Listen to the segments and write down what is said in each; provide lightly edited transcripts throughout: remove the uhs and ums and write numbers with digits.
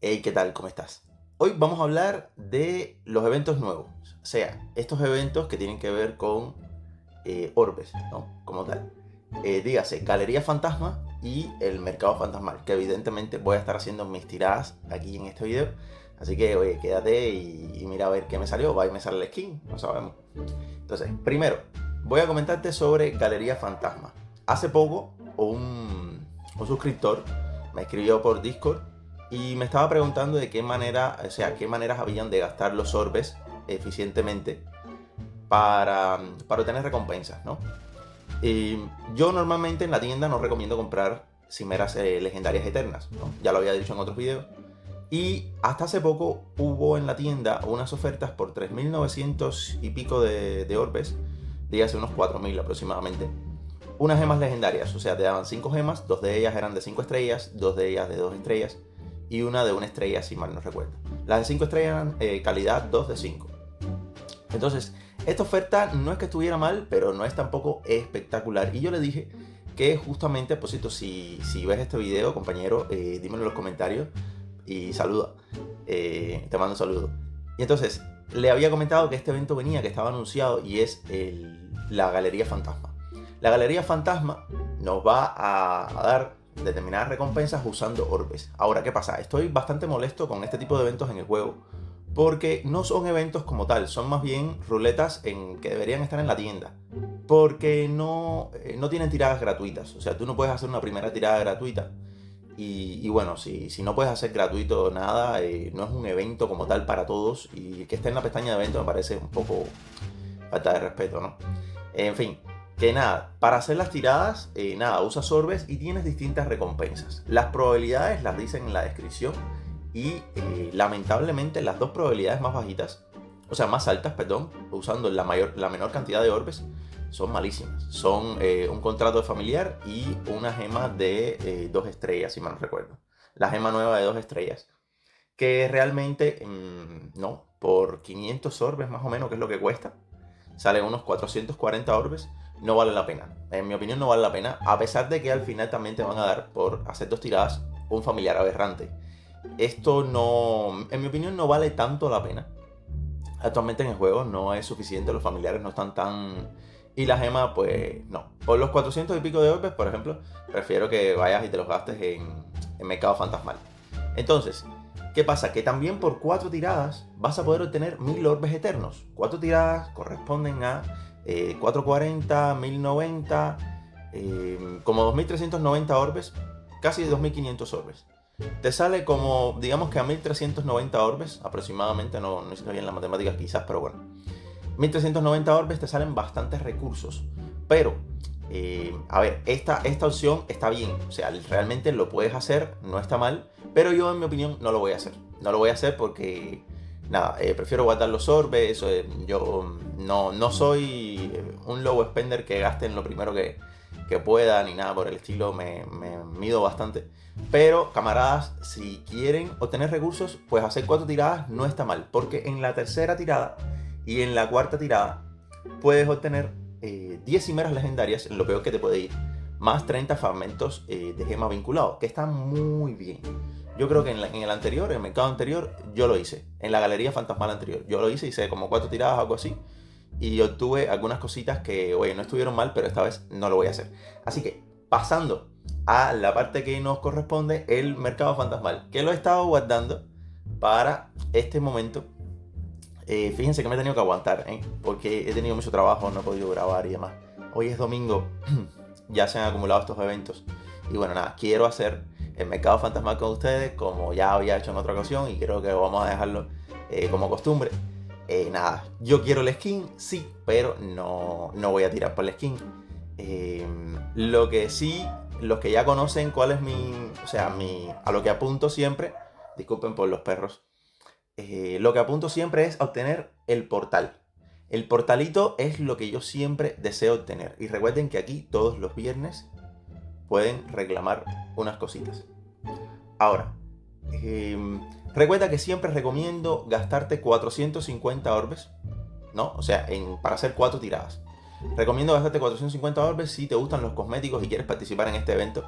Hey, ¿qué tal? ¿Cómo estás? Hoy vamos a hablar de los eventos nuevos, o sea, estos eventos que tienen que ver con orbes, ¿no? Como tal. Dígase, Galería Fantasma y el Mercado Fantasmal, que evidentemente voy a estar haciendo mis tiradas aquí en este video. Así que, oye, quédate y mira a ver qué me salió. Va y me sale la skin, no sabemos. Entonces, primero, voy a comentarte sobre Galería Fantasma. Hace poco, un suscriptor me escribió por Discord y me estaba preguntando de qué manera, o sea, qué maneras habían de gastar los orbes eficientemente para obtener recompensas, ¿no? Y yo normalmente en la tienda no recomiendo comprar cimeras legendarias eternas, ¿no? Ya lo había dicho en otros videos. Y hasta hace poco hubo en la tienda unas ofertas por 3.900 y pico de orbes, dígase unos 4.000 aproximadamente. Unas gemas legendarias, o sea, te daban 5 gemas, 2 de ellas eran de 5 estrellas, 2 de ellas de 2 estrellas y una de 1 estrella, si mal no recuerdo. Las de 5 estrellas eran calidad 2 de 5. Entonces, esta oferta no es que estuviera mal, pero no es tampoco espectacular. Y yo le dije que justamente, pues si ves este video, compañero, dímelo en los comentarios y saluda. Te mando un saludo. Y entonces, le había comentado que este evento venía, que estaba anunciado, y es la Galería Fantasma. La Galería Fantasma nos va a dar determinadas recompensas usando orbes. Ahora, ¿qué pasa? Estoy bastante molesto con este tipo de eventos en el juego, porque no son eventos como tal, son más bien ruletas que deberían estar en la tienda. Porque no tienen tiradas gratuitas. O sea, tú no puedes hacer una primera tirada gratuita. Y bueno, si no puedes hacer gratuito nada, no es un evento como tal para todos. Y que esté en la pestaña de evento me parece un poco falta de respeto, ¿no? En fin, que nada, para hacer las tiradas, nada, usas orbes y tienes distintas recompensas. Las probabilidades las dicen en la descripción y lamentablemente las dos probabilidades más bajitas, o sea, más altas, perdón, usando la menor cantidad de orbes, son malísimas. Son un contrato de familiar y una gema de 2 estrellas, si mal no recuerdo. La gema nueva de 2 estrellas. Que realmente, no, por 500 orbes más o menos, que es lo que cuesta, salen unos 440 orbes, no vale la pena. En mi opinión no vale la pena, a pesar de que al final también te van a dar por hacer 2 tiradas un familiar aberrante. Esto no, en mi opinión no vale tanto la pena. Actualmente en el juego no es suficiente, los familiares no están tan... Y la gema, pues no. Por los 400 y pico de orbes, por ejemplo, prefiero que vayas y te los gastes en Mercado Fantasmal. Entonces, ¿qué pasa? Que también por 4 tiradas vas a poder obtener 1000 orbes eternos. 4 tiradas corresponden a 440, 1090, como 2390 orbes, casi 2500 orbes. Te sale como, digamos que a 1390 orbes aproximadamente, no hice bien la matemática quizás, pero bueno. 1390 orbes te salen bastantes recursos, pero, a ver, esta opción está bien, o sea, realmente lo puedes hacer, no está mal, pero yo en mi opinión no lo voy a hacer. No lo voy a hacer porque, nada, prefiero guardar los orbes, yo no soy un low spender que gaste en lo primero que pueda, ni nada por el estilo, me mido bastante. Pero, camaradas, si quieren obtener recursos, pues hacer 4 tiradas no está mal, porque en la tercera tirada y en la cuarta tirada puedes obtener 10 cimeras legendarias, en lo peor que te puede ir, más 30 fragmentos de gema vinculados, que están muy bien. Yo creo que en el anterior, en el mercado anterior, yo lo hice. En la galería fantasmal anterior, yo lo hice como 4 tiradas, algo así. Y obtuve algunas cositas que, oye, no estuvieron mal, pero esta vez no lo voy a hacer. Así que, pasando a la parte que nos corresponde, el mercado fantasmal, que lo he estado guardando para este momento. Fíjense que me he tenido que aguantar, porque he tenido mucho trabajo, no he podido grabar y demás. Hoy es domingo, ya se han acumulado estos eventos. Y bueno, nada, quiero hacer el mercado fantasmal con ustedes, como ya había hecho en otra ocasión, y creo que vamos a dejarlo como costumbre. Nada, yo quiero el skin, sí, pero no voy a tirar por el skin. Lo que sí, los que ya conocen cuál es a lo que apunto siempre, disculpen por los perros, lo que apunto siempre es obtener el portal. El portalito es lo que yo siempre deseo obtener. Y recuerden que aquí todos los viernes pueden reclamar unas cositas. Ahora, recuerda que siempre recomiendo gastarte 450 orbes, ¿no? O sea, para hacer 4 tiradas. Recomiendo gastarte 450 orbes si te gustan los cosméticos y quieres participar en este evento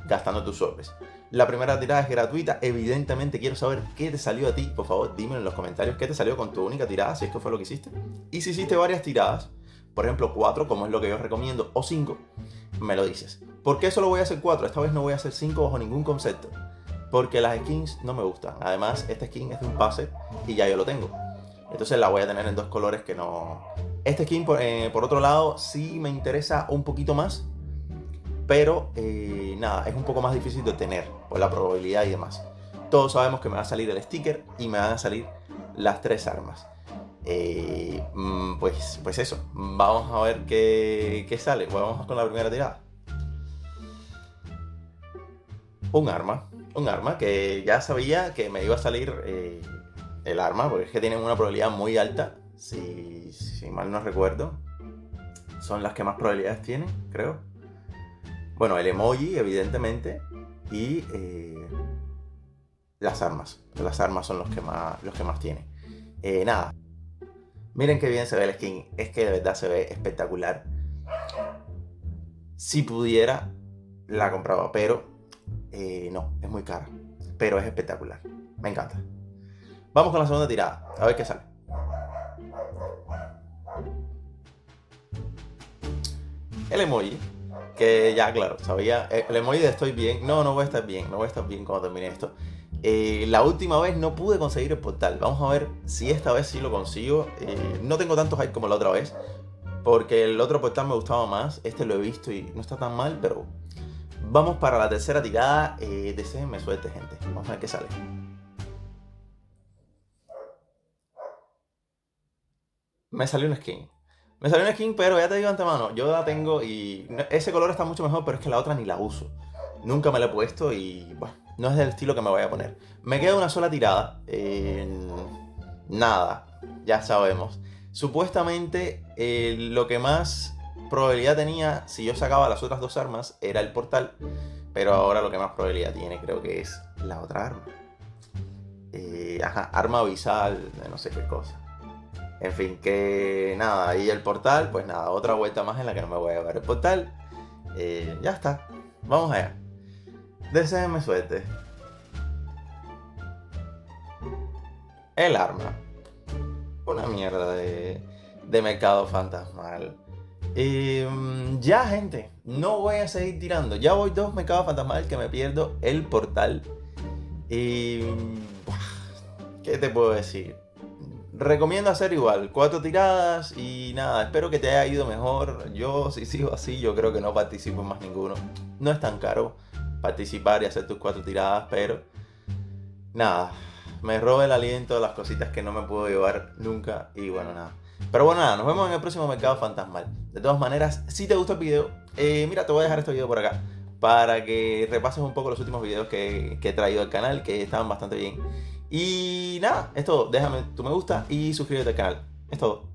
gastando tus orbes. La primera tirada es gratuita. Evidentemente quiero saber qué te salió a ti. Por favor, dímelo en los comentarios qué te salió con tu única tirada, si es que fue lo que hiciste. Y si hiciste varias tiradas, por ejemplo 4, como es lo que yo recomiendo, o 5, me lo dices. ¿Por qué solo voy a hacer 4? Esta vez no voy a hacer 5 bajo ningún concepto. Porque las skins no me gustan. Además, esta skin es de un pase y ya yo lo tengo. Entonces la voy a tener en 2 colores que no... Este skin, por otro lado, sí me interesa un poquito más. Pero nada, es un poco más difícil de obtener por la probabilidad y demás. Todos sabemos que me va a salir el sticker y me van a salir las 3 armas. Pues eso, vamos a ver qué sale. Vamos con la primera tirada. Un arma que ya sabía que me iba a salir el arma, porque es que tienen una probabilidad muy alta, si mal no recuerdo. Son las que más probabilidades tienen, creo. Bueno, el emoji, evidentemente, y las armas. Las armas son los que más tienen. Nada. Miren qué bien se ve el skin. Es que de verdad se ve espectacular. Si pudiera, la compraba, pero no, es muy cara. Pero es espectacular. Me encanta. Vamos con la segunda tirada. A ver qué sale. El emoji. Que ya, claro, sabía. El emoji de estoy bien. No voy a estar bien. No voy a estar bien cuando termine esto. La última vez no pude conseguir el portal. Vamos a ver si esta vez sí lo consigo. No tengo tanto hype como la otra vez. Porque el otro portal me gustaba más. Este lo he visto y no está tan mal, pero... Vamos para la tercera tirada. Deseenme suerte, gente. Vamos a ver qué sale. Me salió un skin. Me salió una skin, pero ya te digo de antemano, yo la tengo y ese color está mucho mejor, pero es que la otra ni la uso. Nunca me la he puesto y bueno, no es del estilo que me voy a poner. Me queda una sola tirada. Nada, ya sabemos. Supuestamente lo que más probabilidad tenía si yo sacaba las otras 2 armas era el portal, pero ahora lo que más probabilidad tiene creo que es la otra arma. Arma abisal de no sé qué cosa. En fin, que nada, y el portal, pues nada, otra vuelta más en la que no me voy a llevar el portal. Ya está, vamos allá. Deseenme suerte. El arma. Una mierda de mercado fantasmal. Ya, gente, no voy a seguir tirando. Ya voy 2 mercados fantasmal que me pierdo el portal. ¿Qué te puedo decir? Recomiendo hacer igual, 4 tiradas y nada, espero que te haya ido mejor. Yo, si sigo así, yo creo que no participo en más ninguno. No es tan caro participar y hacer tus 4 tiradas, pero nada, me roba el aliento, las cositas que no me puedo llevar nunca y bueno, nada. Pero bueno, nada, nos vemos en el próximo mercado fantasmal. De todas maneras, si te gustó el video, mira, te voy a dejar este video por acá para que repases un poco los últimos videos que he traído al canal, que estaban bastante bien. Y nada, es todo. Déjame tu me gusta y suscríbete al canal. Es todo.